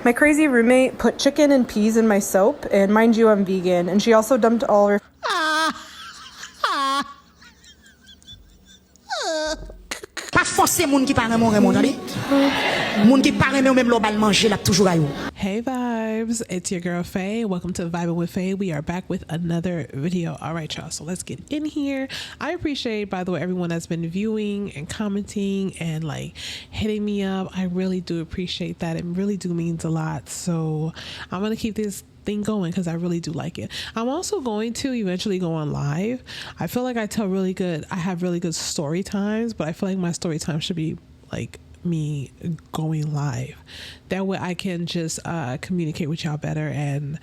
My crazy roommate put chicken and peas in my soap, and mind you, I'm vegan, and she also dumped all her... Hey vibes, it's your girl Faye. Welcome to Vibing with Faye. We are back with another video. All right, y'all, so let's get in here. I appreciate, by the way, everyone that's been viewing and commenting and like hitting me up. I really do appreciate that. It really do means a lot. So I'm gonna keep this thing going because I really do like it. I'm also going to eventually go on live. I feel like I have really good story times, but I feel like my story time should be like me going live. That way I can just communicate with y'all better and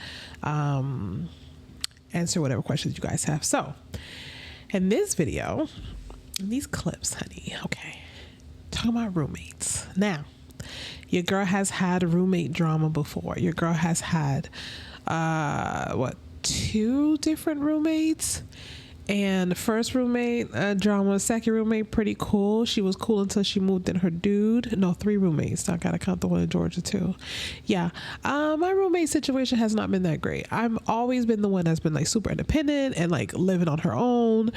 answer whatever questions you guys have. So in this video, these clips, honey, okay, talking about roommates. Now, your girl has had roommate drama before. Your girl has had two different roommates. And first roommate drama, second roommate pretty cool. She was cool until she moved in her dude. No, 3 roommates. I gotta count the one in Georgia too. Yeah, my roommate situation has not been that great. I've always been the one that's been like super independent and like living on her own.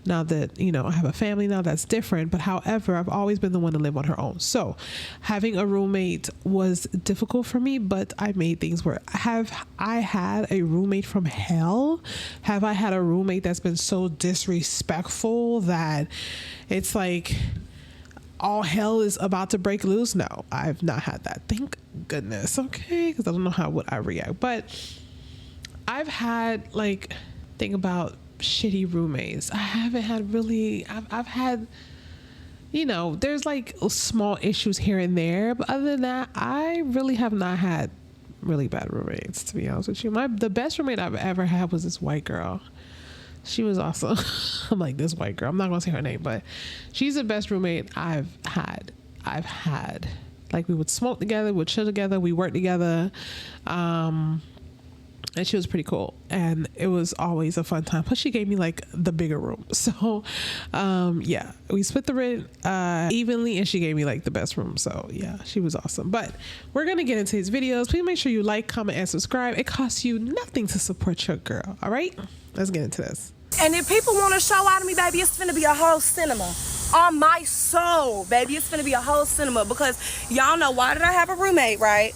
Now that, you know, I have a family now, that's different. But however, I've always been the one to live on her own. So having a roommate was difficult for me, but I made things work. Have I had a roommate from hell? Have I had a roommate that's been so disrespectful that it's like all hell is about to break loose? No, I've not had that. Thank goodness. Okay. Because I don't know how would I react. But I've had like, think about shitty roommates. I haven't had really, I've had, you know, there's like small issues here and there, but other than that, I really have not had really bad roommates, to be honest with you. The best roommate I've ever had was this white girl. She was awesome. I'm like, this white girl, I'm not gonna say her name, but she's the best roommate I've had. Like, we would smoke together, we would chill together, we work together, and she was pretty cool, and it was always a fun time. Plus she gave me like the bigger room. So yeah, we split the rent evenly, and she gave me like the best room. So yeah, she was awesome. But we're gonna get into these videos. Please make sure you like, comment, and subscribe. It costs you nothing to support your girl. All right, let's get into this. And if people want to show out of me, baby, it's finna be a whole cinema. On my soul, baby, it's finna be a whole cinema. Because y'all know, why did I have a roommate, right?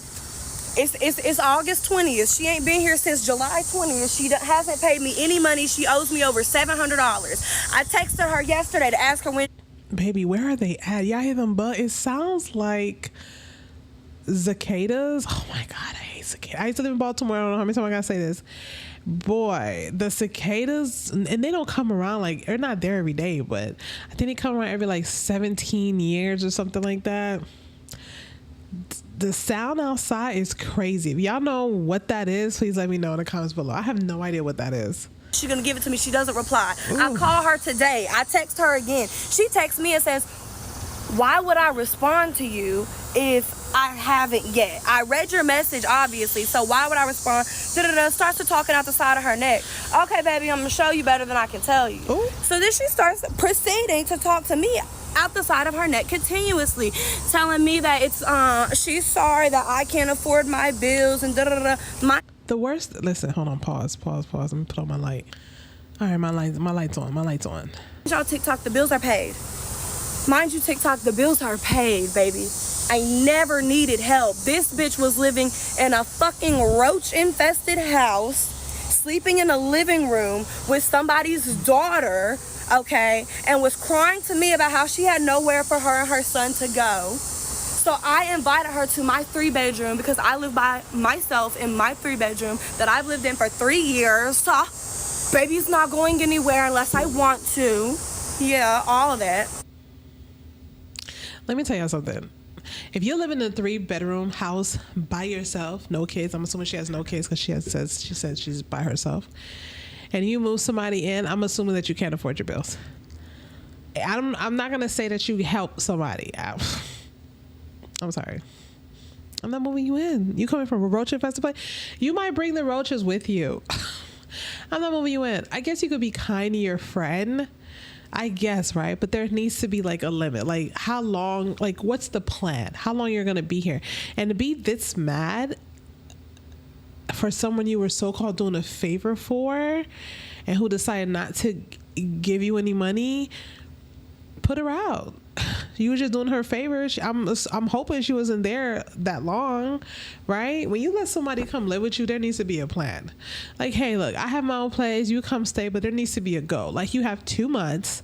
It's August 20th. She ain't been here since July 20th. She hasn't paid me any money. She owes me over $700. I texted her yesterday to ask her when. Baby, where are they at? Y'all hear them? But it sounds like cicadas. Oh my God, I hate cicadas. I used to live in Baltimore. I don't know how many times I gotta say this. Boy, the cicadas, and they don't come around, like, they're not there every day, but I think they come around every like 17 years or something like that. The sound outside is crazy. If y'all know what that is, please let me know in the comments below. I have no idea what that is. She's gonna give it to me. She doesn't reply. Ooh. I call her today. I text her again. She texts me and says, why would I respond to you if I haven't yet? I read your message, obviously, so why would I respond? Starts to talking out the side of her neck. Okay, baby, I'm gonna show you better than I can tell you. Ooh. So then she starts proceeding to talk to me out the side of her neck continuously, telling me that it's she's sorry that I can't afford my bills and The worst, listen, hold on, pause. Let me put on my light. All right, my light's on. Y'all, TikTok, the bills are paid. Mind you, TikTok, the bills are paid, baby. I never needed help. This bitch was living in a fucking roach-infested house, sleeping in a living room with somebody's daughter, okay, and was crying to me about how she had nowhere for her and her son to go. So I invited her to my 3-bedroom because I live by myself in my 3-bedroom that I've lived in for 3 years. So baby's not going anywhere unless I want to. Yeah, all of that. Let me tell y'all something. If you live in a 3-bedroom house by yourself, no kids, I'm assuming she has no kids because she said she's by herself, and you move somebody in, I'm assuming that you can't afford your bills. I'm not gonna say that you help somebody out. I'm sorry. I'm not moving you in. You coming from a roach infested place? You might bring the roaches with you. I'm not moving you in. I guess you could be kind to your friend. I guess, right? But there needs to be like a limit. Like how long, like what's the plan? How long you're going to be here? And to be this mad for someone you were so-called doing a favor for and who decided not to give you any money, put her out. You were just doing her a favor. I'm hoping she wasn't there that long, right? When you let somebody come live with you, there needs to be a plan. Like, hey, look, I have my own place. You come stay, but there needs to be a go. Like, you have 2 months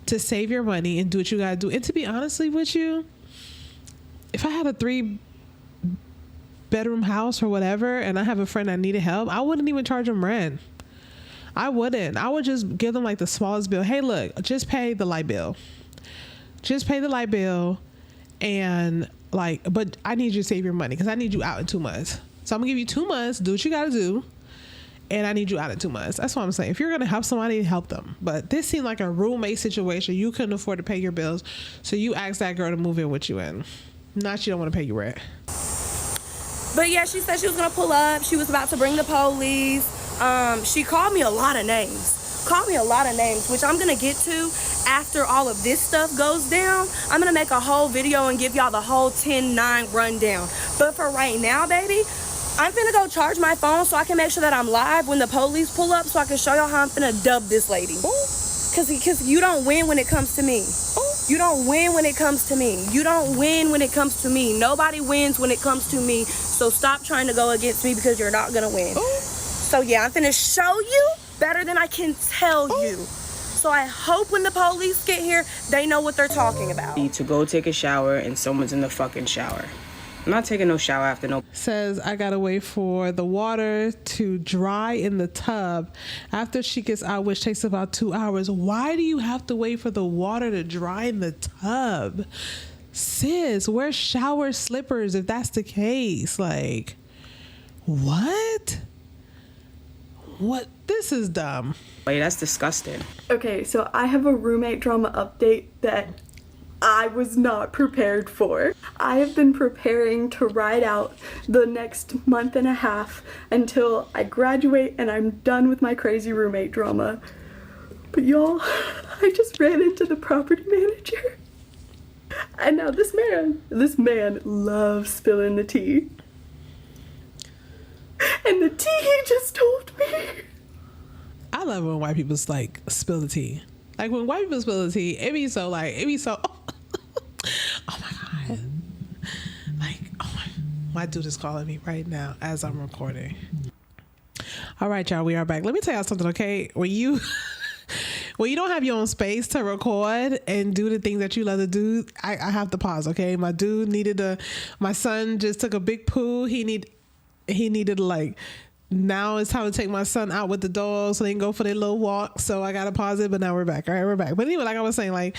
to save your money and do what you got to do. And to be honestly with you, if I had a 3-bedroom house or whatever, and I have a friend that needed help, I wouldn't even charge them rent. I wouldn't. I would just give them like the smallest bill. Hey, look, just pay the light bill. Just pay the light bill, and like, but I need you to save your money because I need you out in 2 months. So I'm gonna give you 2 months, do what you gotta do, and I need you out in 2 months. That's what I'm saying. If you're gonna help somebody, help them. But this seemed like a roommate situation. You couldn't afford to pay your bills, so you asked that girl to move in with you in. Not you don't want to pay your rent. But yeah, she said she was gonna pull up. She was about to bring the police. She called me a lot of names. Which I'm gonna get to after all of this stuff goes down. I'm gonna make a whole video and give y'all the whole 10-9 rundown. But for right now, baby, I'm finna go charge my phone so I can make sure that I'm live when the police pull up so I can show y'all how I'm finna dub this lady. Cause you don't win when it comes to me. You don't win when it comes to me. You don't win when it comes to me. Nobody wins when it comes to me. So stop trying to go against me because you're not gonna win. So yeah, I'm finna show you better than I can tell you. So I hope when the police get here, they know what they're talking about. Need to go take a shower and someone's in the fucking shower. I'm not taking no shower after no. Says I gotta wait for the water to dry in the tub after she gets out, which takes about 2 hours. Why do you have to wait for the water to dry in the tub? Sis, wear shower slippers if that's the case. Like, what? What? This is dumb. Wait, that's disgusting. Okay, so I have a roommate drama update that I was not prepared for. I have been preparing to ride out the next month and a half until I graduate and I'm done with my crazy roommate drama. But y'all, I just ran into the property manager. And now this man loves spilling the tea. And the tea he just told me. I love when white people like spill the tea. Like when white people spill the tea, it be so oh my God. Like, oh my dude is calling me right now as I'm recording. All right, y'all, we are back. Let me tell y'all something, okay? When you don't have your own space to record and do the things that you love to do, I have to pause, okay? My son just took a big poo. He needed like, now it's time to take my son out with the dog so they can go for their little walk. So I got to pause it, but now we're back. All right, we're back. But anyway, like I was saying, like,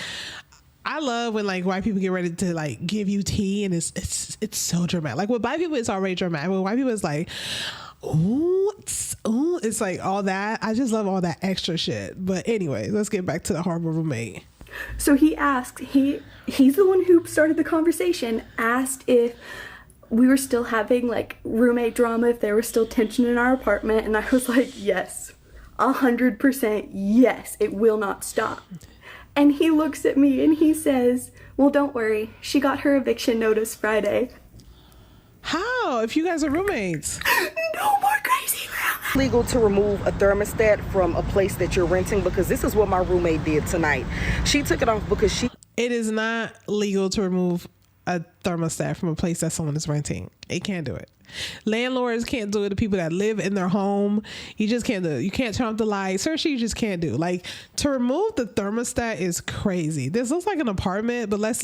I love when like white people get ready to like give you tea and it's so dramatic. Like with white people, it's already dramatic. With white people, it's like, ooh, it's like all that. I just love all that extra shit. But anyway, let's get back to the horrible roommate. So he asked, he's the one who started the conversation, asked if we were still having like roommate drama, if there was still tension in our apartment, and I was like, yes, 100% yes, it will not stop. And he looks at me and he says, well, don't worry, she got her eviction notice Friday. How? If you guys are roommates? No more crazy roommates. Legal to remove a thermostat from a place that you're renting, because this is what my roommate did tonight. She took it off because It is not legal to remove a thermostat from a place that someone is renting. It can't do it. Landlords can't do it to people that live in their home. You just can't do it. You can't turn off the lights. Search, you just can't do. Like, to remove the thermostat is crazy. This looks like an apartment, but let's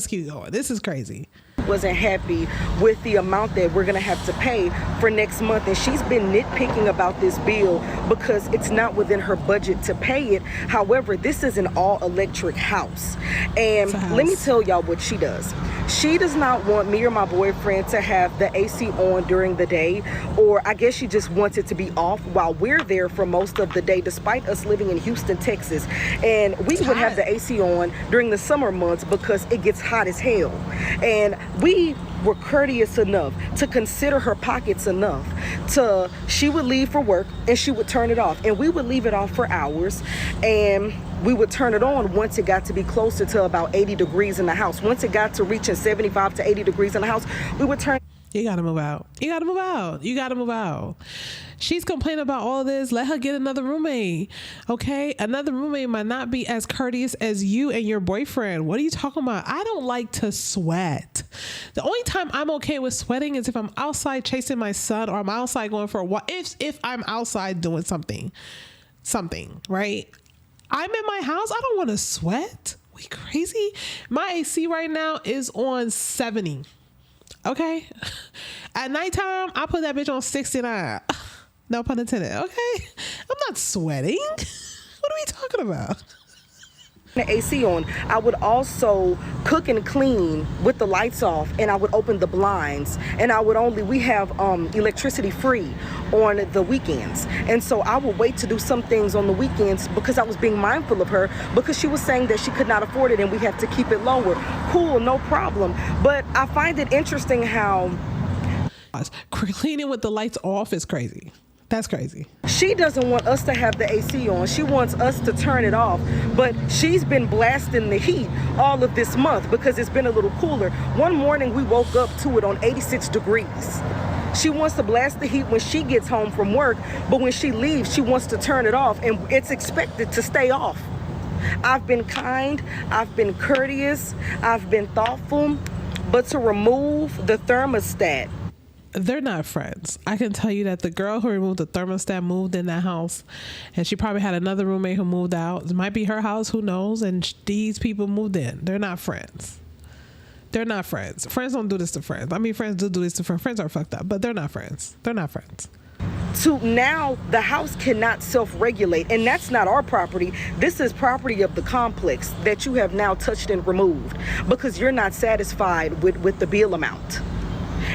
keep going. This is crazy. wasn't happy with the amount that we're gonna have to pay for next month, and she's been nitpicking about this bill because it's not within her budget to pay it. However, this is an all-electric house, and let me tell y'all what she does. She does not want me or my boyfriend to have the AC on during the day, or I guess she just wants it to be off while we're there for most of the day, despite us living in Houston, Texas. And we would have the AC on during the summer months because it gets hot as hell. And we were courteous enough to consider her pockets enough she would leave for work and she would turn it off, and we would leave it off for hours, and we would turn it on once it got to be closer to about 80 degrees in the house. Once it got to reaching 75 to 80 degrees in the house, we would turn. You gotta move out. You gotta move out. You gotta move out. She's complaining about all this. Let her get another roommate. Okay? Another roommate might not be as courteous as you and your boyfriend. What are you talking about? I don't like to sweat. The only time I'm okay with sweating is if I'm outside chasing my son, or I'm outside going for a walk. If I'm outside doing something, right? I'm in my house. I don't want to sweat. We crazy? My AC right now is on 70. Okay. At nighttime, I put that bitch on 69. No pun intended. Okay. I'm not sweating. What are we talking about? The AC on. I would also cook and clean with the lights off, and I would open the blinds, and we have electricity free on the weekends, and so I would wait to do some things on the weekends because I was being mindful of her, because she was saying that she could not afford it and we have to keep it lower. Cool, no problem. But I find it interesting how cleaning with the lights off is crazy. That's crazy. She doesn't want us to have the AC on. She wants us to turn it off. But she's been blasting the heat all of this month because it's been a little cooler. One morning we woke up to it on 86 degrees. She wants to blast the heat when she gets home from work, but when she leaves, she wants to turn it off, and it's expected to stay off. I've been kind, I've been courteous, I've been thoughtful, but to remove the thermostat, they're not friends. I can tell you that the girl who removed the thermostat moved in that house, and she probably had another roommate who moved out. It might be her house, who knows? And these people moved in. They're not friends. They're not friends. Friends don't do this to friends. I mean, friends do this to friends. Friends are fucked up, but they're not friends. They're not friends. To now, the house cannot self-regulate, and that's not our property. This is property of the complex that you have now touched and removed because you're not satisfied with the bill amount.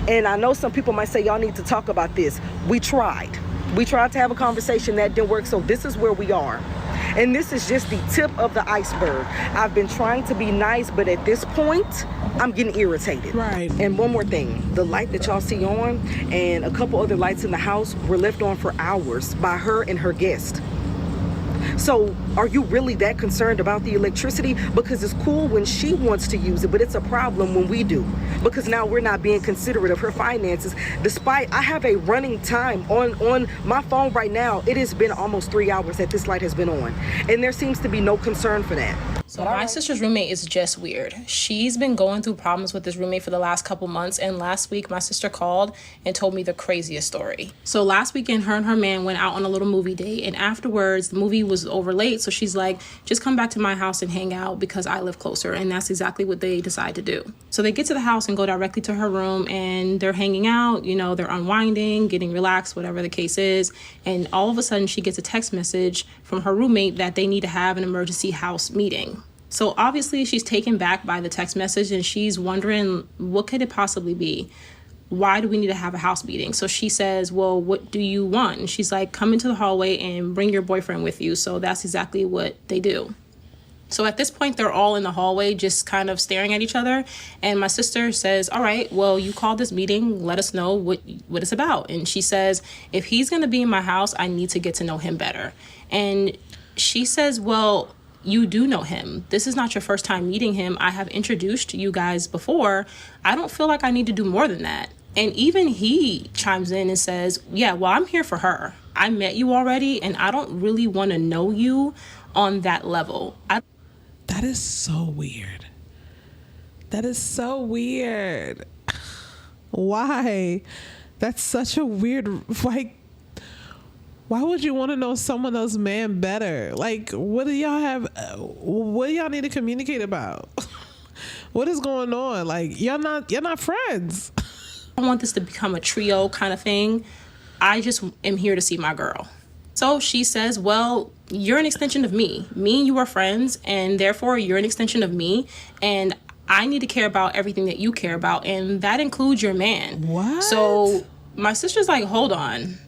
And I know some people might say, y'all need to talk about this. We tried to have a conversation, that didn't work, so this is where we are. And this is just the tip of the iceberg. I've been trying to be nice, but at this point, I'm getting irritated. Right. And one more thing, the light that y'all see on and a couple other lights in the house were left on for hours by her and her guest. So are you really that concerned about the electricity? Because it's cool when she wants to use it, but it's a problem when we do. Because now we're not being considerate of her finances. Despite I have a running time on my phone right now, it has been almost 3 hours that this light has been on. And there seems to be no concern for that. So my sister's roommate is just weird. She's been going through problems with this roommate for the last couple months, and last week my sister called and told me the craziest story. So last weekend, her and her man went out on a little movie date, and afterwards the movie was over late, so she's like, just come back to my house and hang out because I live closer, and that's exactly what they decide to do. So they get to the house and go directly to her room, and they're hanging out, you know, they're unwinding, getting relaxed, whatever the case is, and all of a sudden she gets a text message from her roommate that they need to have an emergency house meeting. So obviously she's taken back by the text message, and she's wondering, what could it possibly be? Why do we need to have a house meeting? So she says, well, what do you want? And she's like, come into the hallway and bring your boyfriend with you. So that's exactly what they do. So at this point, they're all in the hallway just kind of staring at each other. And my sister says, all right, well, you called this meeting. Let us know what it's about. And she says, if he's going to be in my house, I need to get to know him better. And she says, well, you do know him. This is not your first time meeting him. I have introduced you guys before. I don't feel like I need to do more than that. And even he chimes in and says, yeah, well, I'm here for her. I met you already, and I don't really want to know you on that level. That is so weird. That is so weird. Why? That's such a weird, like, why would you want to know someone else's man better? Like, what do y'all need to communicate about? What is going on? Like, you're not friends. I want this to become a trio kind of thing. I just am here to see my girl. So she says, well, you're an extension of me. Me and you are friends, and therefore you're an extension of me. And I need to care about everything that you care about, and that includes your man. What? So my sister's like, hold on.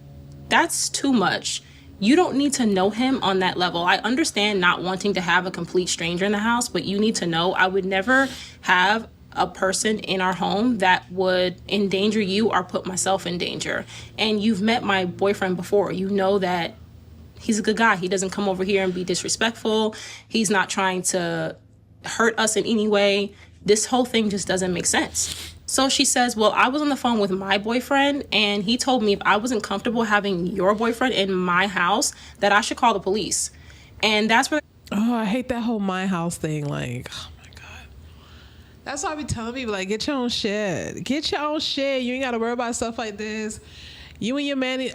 That's too much. You don't need to know him on that level. I understand not wanting to have a complete stranger in the house, but you need to know I would never have a person in our home that would endanger you or put myself in danger. And you've met my boyfriend before. You know that he's a good guy. He doesn't come over here and be disrespectful. He's not trying to hurt us in any way. This whole thing just doesn't make sense. So she says, well, I was on the phone with my boyfriend and he told me if I wasn't comfortable having your boyfriend in my house, that I should call the police. And that's where... Oh, I hate that whole my house thing. Like, oh my God. That's why I be telling people, like, get your own shit. Get your own shit. You ain't got to worry about stuff like this. You and your man,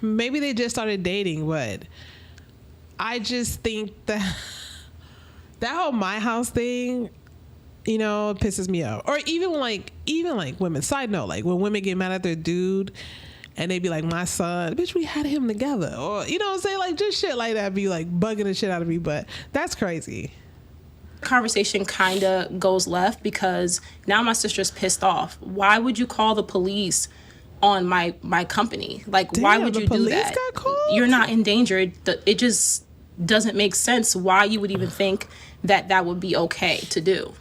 maybe they just started dating, but I just think that that whole my house thing, you know, it pisses me off. Or even like women. Side note, like when women get mad at their dude and they be like, my son, bitch, we had him together. Or, you know what I'm saying? Like just shit like that be like bugging the shit out of me. But that's crazy. Conversation kind of goes left because now my sister's pissed off. Why would you call the police on my company? Like, damn, why would you do police that? Got called? You're not endangered. It just doesn't make sense why you would even think that would be okay to do.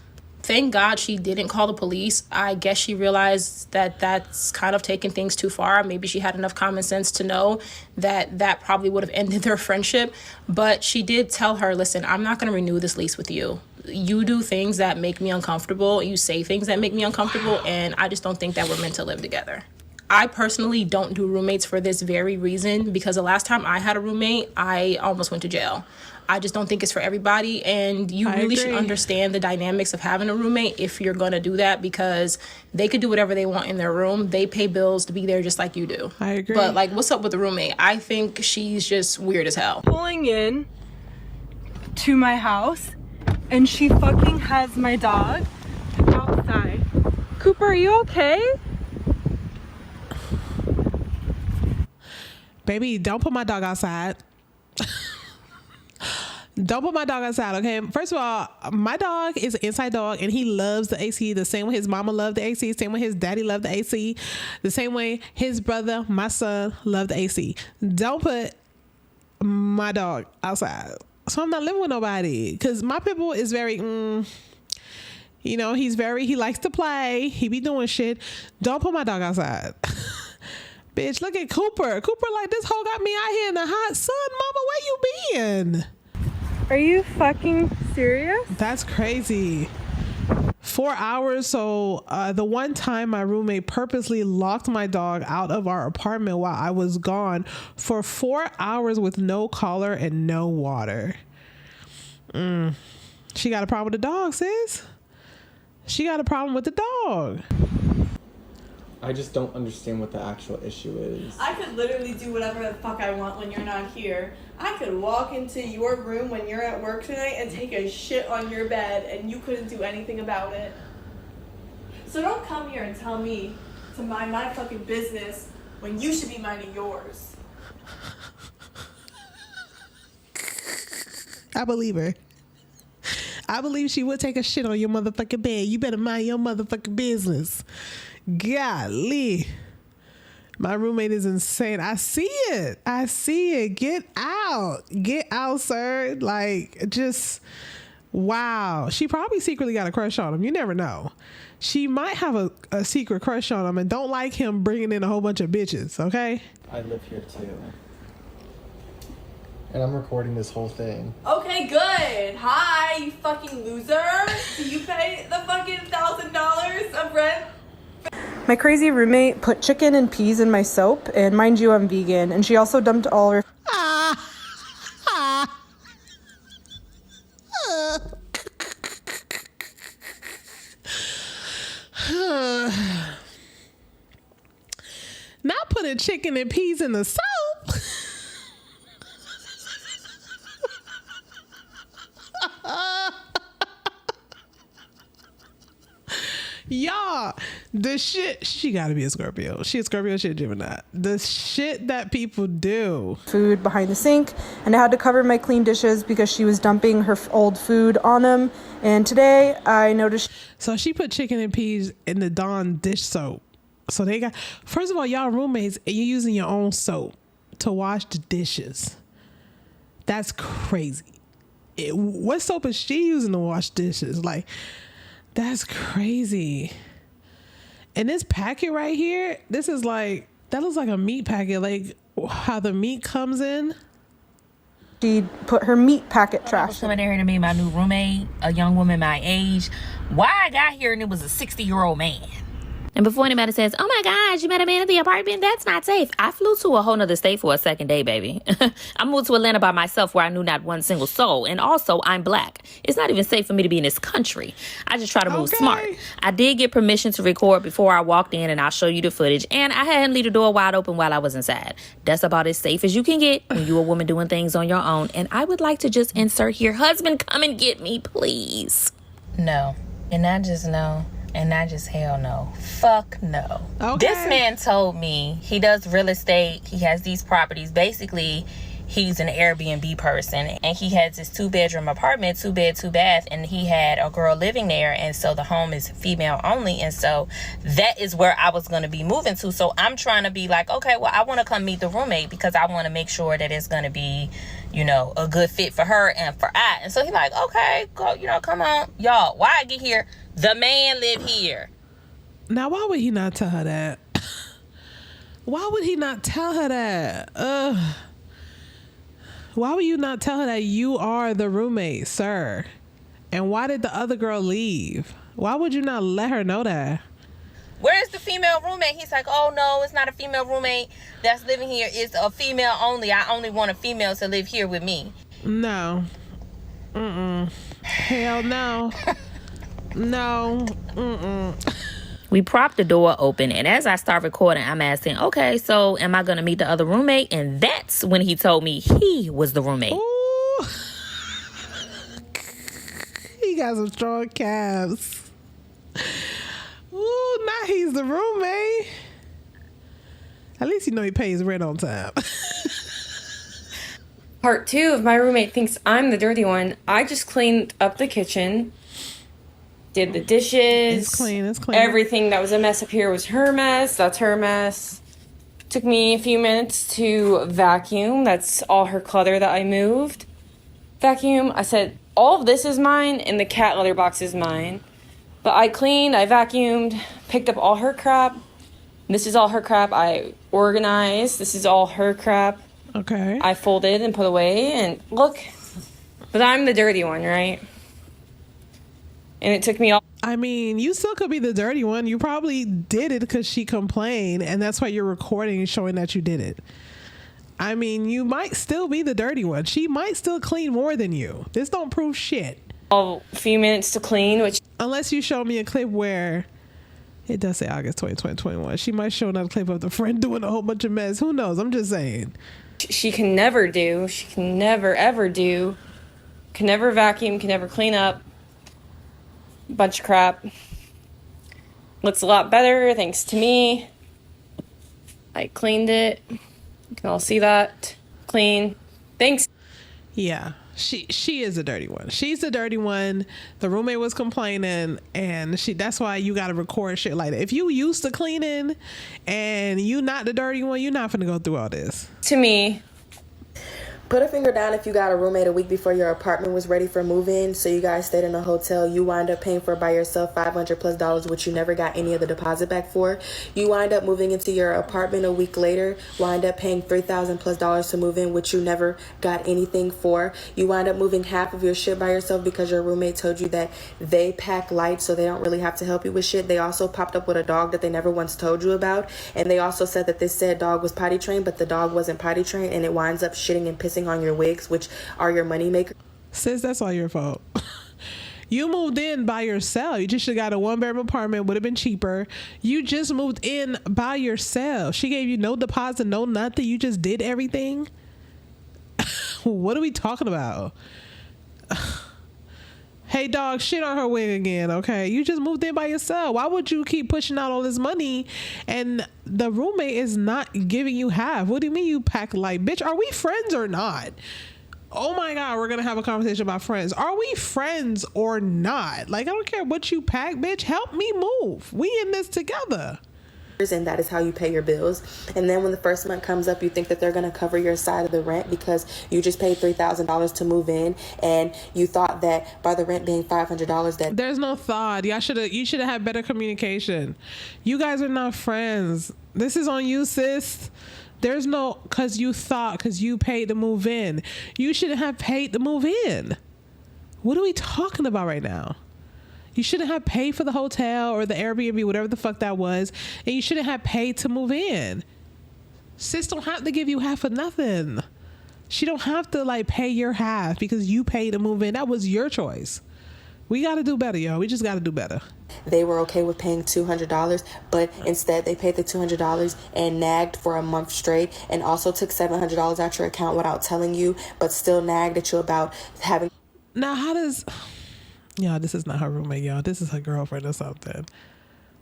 Thank God she didn't call the police. I guess she realized that that's kind of taking things too far. Maybe she had enough common sense to know that probably would have ended their friendship. But she did tell her, listen, I'm not going to renew this lease with you. You do things that make me uncomfortable. You say things that make me uncomfortable. And I just don't think that we're meant to live together. I personally don't do roommates for this very reason, because the last time I had a roommate, I almost went to jail. I just don't think it's for everybody, and you really should understand the dynamics of having a roommate if you're going to do that, because they could do whatever they want in their room. They pay bills to be there just like you do. I agree. But, like, what's up with the roommate? I think she's just weird as hell. Pulling in to my house, and she fucking has my dog outside. Cooper, are you okay? Baby, don't put my dog outside. Don't put my dog outside, okay? First of all, my dog is an inside dog and he loves the AC the same way his mama loved the AC, the same way his daddy loved the AC, the same way his brother, my son, loved the AC. Don't put my dog outside. So I'm not living with nobody, because my pit bull is very, you know, he likes to play. He be doing shit. Don't put my dog outside. Bitch, look at Cooper. Cooper like, this hoe got me out here in the hot sun. Mama, where you been? Are you fucking serious? That's crazy. 4 hours. So the one time my roommate purposely locked my dog out of our apartment while I was gone for 4 hours with no collar and no water. She got a problem with the dog, sis. She got a problem with the dog. I just don't understand what the actual issue is. I could literally do whatever the fuck I want when you're not here. I could walk into your room when you're at work tonight and take a shit on your bed and you couldn't do anything about it. So don't come here and tell me to mind my fucking business when you should be minding yours. I believe her. I believe she would take a shit on your motherfucking bed. You better mind your motherfucking business. Golly. My roommate is insane. I see it. I see it. Get out. Get out, sir. Like, just, wow. She probably secretly got a crush on him. You never know. She might have a secret crush on him and don't like him bringing in a whole bunch of bitches, okay? I live here too. And I'm recording this whole thing. Okay, good. Hi, you fucking loser. Do you pay the fucking $1,000 of rent? My crazy roommate put chicken and peas in my soap, and mind you, I'm vegan, and she also dumped all her Not putting chicken and peas in the soap. Y'all, the shit, she gotta be a Scorpio. She a Scorpio, she a Gemini. The shit that people do. food behind the sink, and I had to cover my clean dishes because she was dumping her old food on them. And today I noticed So she put chicken and peas in the Dawn dish soap. So they got, first of all, y'all roommates, and you're using your own soap to wash the dishes. That's crazy. What soap is she using to wash dishes? Like, That's crazy. And this packet right here, this is like, that looks like a meat packet, like how the meat comes in. She put her meat packet trash. Coming there to be my new roommate, a young woman my age. Why I got here and it was a 60-year-old man. And before anybody says, oh my gosh, you met a man at the apartment, that's not safe. I flew to a whole nother state for a second day, baby. I moved to Atlanta by myself where I knew not one single soul. And also, I'm black. It's not even safe for me to be in this country. I just try to move smart. I did get permission to record before I walked in, and I'll show you the footage. And I had him leave the door wide open while I was inside. That's about as safe as you can get when you're a woman doing things on your own. And I would like to just insert here, husband, come and get me, please. No. And not just no. And not just hell no. Fuck no. Okay. This man told me he does real estate. He has these properties. Basically, he's an Airbnb person. And he has this 2-bedroom apartment, 2 bed, 2 bath. And he had a girl living there. And so the home is female only. And so that is where I was going to be moving to. So I'm trying to be like, okay, well, I want to come meet the roommate because I want to make sure that it's going to be, you know, a good fit for her and for I. And so he's like, okay, go, you know, come on. Y'all, why I get here? The man live here. Now, why would he not tell her that? Why would he not tell her that? Why would you not tell her that you are the roommate, sir? And why did the other girl leave? Why would you not let her know that? Where's the female roommate? He's like, oh, no, it's not a female roommate that's living here. It's a female only. I only want a female to live here with me. No. Hell no. No. We propped the door open, and as I start recording, I'm asking, okay, so am I going to meet the other roommate? And that's when he told me he was the roommate. Ooh. He got some strong calves. Ooh, now he's the roommate. At least you know he pays rent on time. Part 2 of my roommate thinks I'm the dirty one. I just cleaned up the kitchen. Did the dishes. It's clean, it's clean. Everything that was a mess up here was her mess. That's her mess. Took me a few minutes to vacuum. That's all her clutter that I moved. Vacuum. I said, all of this is mine and the cat litter box is mine. But I cleaned, I vacuumed, picked up all her crap. This is all her crap. I organized. This is all her crap. Okay. I folded and put away. And look, but I'm the dirty one, right? And it took me all. I mean, you still could be the dirty one. You probably did it because she complained, and that's why you're recording and showing that you did it. I mean, you might still be the dirty one. She might still clean more than you. This don't prove shit. A few minutes to clean, which. Unless you show me a clip where it does say August 2021. She might show another clip of the friend doing a whole bunch of mess. Who knows? I'm just saying. She can never do. She can never, ever do. Can never vacuum, can never clean up. Bunch of crap. Looks a lot better thanks to me. I cleaned it. You can all see that. Clean. Thanks. Yeah, she is a dirty one. She's the dirty one. The roommate was complaining, and that's why you got to record shit like that. If you used to cleaning and you not the dirty one, you're not finna go through all this. To me. Put a finger down if you got a roommate a week before your apartment was ready for move-in, so you guys stayed in a hotel. You wind up paying for it by yourself $500+, which you never got any of the deposit back for. You wind up moving into your apartment a week later, wind up paying $3,000+ to move in, which you never got anything for. You wind up moving half of your shit by yourself because your roommate told you that they pack light, so they don't really have to help you with shit. They also popped up with a dog that they never once told you about, and they also said that this said dog was potty trained, but the dog wasn't potty trained, and it winds up shitting and pissing on your wigs, which are your money maker. Sis, that's all your fault. You moved in by yourself. You just should have got a 1-bedroom apartment. Would have been cheaper. You just moved in by yourself. She gave you no deposit, no nothing. You just did everything. What are we talking about? Hey, dog, shit on her wig again, okay? You just moved in by yourself. Why would you keep pushing out all this money and the roommate is not giving you half? What do you mean you pack light? Bitch, are we friends or not? Oh my God, we're going to have a conversation about friends. Are we friends or not? Like, I don't care what you pack, bitch. Help me move. We in this together. and that is how you pay your bills. And then when the first month comes up, you think that they're going to cover your side of the rent because you just paid $3,000 to move in, and you thought that by the rent being $500 that there's no thought. You should have had better communication. You guys are not friends. This is on you, sis. There's no because you paid to move in. You shouldn't have paid to move in. What are we talking about right now? You shouldn't have paid for the hotel or the Airbnb, whatever the fuck that was, and you shouldn't have paid to move in. Sis don't have to give you half of nothing. She don't have to like pay your half because you paid to move in. That was your choice. We got to do better, y'all. We just got to do better. they were okay with paying $200, but instead they paid the $200 and nagged for a month straight, and also took $700 out your account without telling you, but still nagged at you about having. Now, how does... Y'all, this is not her roommate, y'all. This is her girlfriend or something.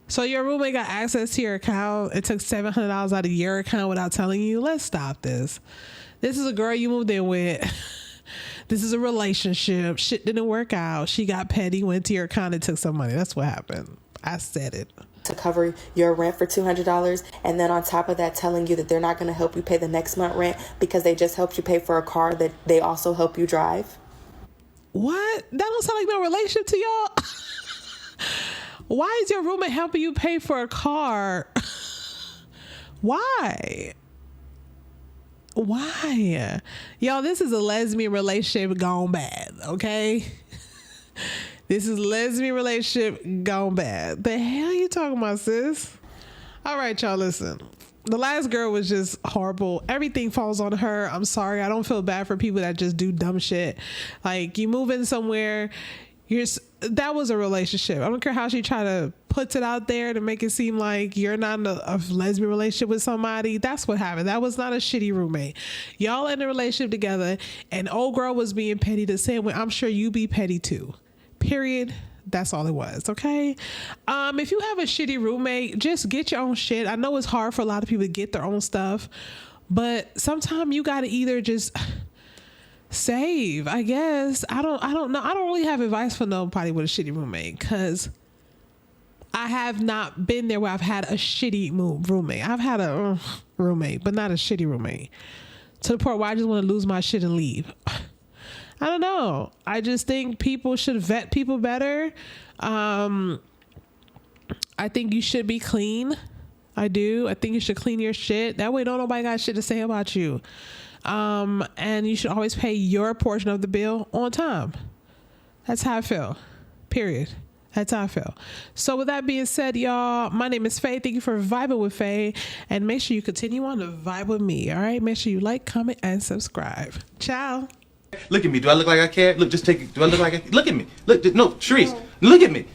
So your roommate got access to your account. It took $700 out of your account without telling you. Let's stop this. This is a girl you moved in with. This is a relationship. Shit didn't work out. She got petty, went to your account and took some money. That's what happened. I said it. To cover your rent for $200, and then on top of that telling you that they're not going to help you pay the next month rent because they just helped you pay for a car that they also help you drive. What? That don't sound like no relationship to y'all. Why is your roommate helping you pay for a car? Why? Y'all, this is a lesbian relationship gone bad, okay? This is lesbian relationship gone bad. The hell you talking about, sis? All right, y'all, listen. The last girl was just horrible. Everything falls on her. I'm sorry. I don't feel bad for people that just do dumb shit. Like, you move in somewhere, that was a relationship. I don't care how she try to put it out there to make it seem like you're not in a lesbian relationship with somebody. That's what happened. That was not a shitty roommate. Y'all in a relationship together, and old girl was being petty the same way I'm sure you be petty too. Period. That's all it was. Okay. If you have a shitty roommate, just get your own shit. I know it's hard for a lot of people to get their own stuff, but sometimes you got to either just save, I guess. I don't know. I don't really have advice for nobody with a shitty roommate, because I have not been there where I've had a shitty roommate. I've had a roommate, but not a shitty roommate, to the point where I just want to lose my shit and leave. I don't know. I just think people should vet people better. I think you should be clean. I do. I think you should clean your shit. That way, don't nobody got shit to say about you. And you should always pay your portion of the bill on time. That's how I feel. Period. That's how I feel. So with that being said, y'all, my name is Faye. Thank you for vibing with Faye. And make sure you continue on to vibe with me. All right. Make sure you like, comment, and subscribe. Ciao. Look at me. Do I look like I care? Look, just take it. Do I look like I... Look at me. Look, no, Sharice, look at me.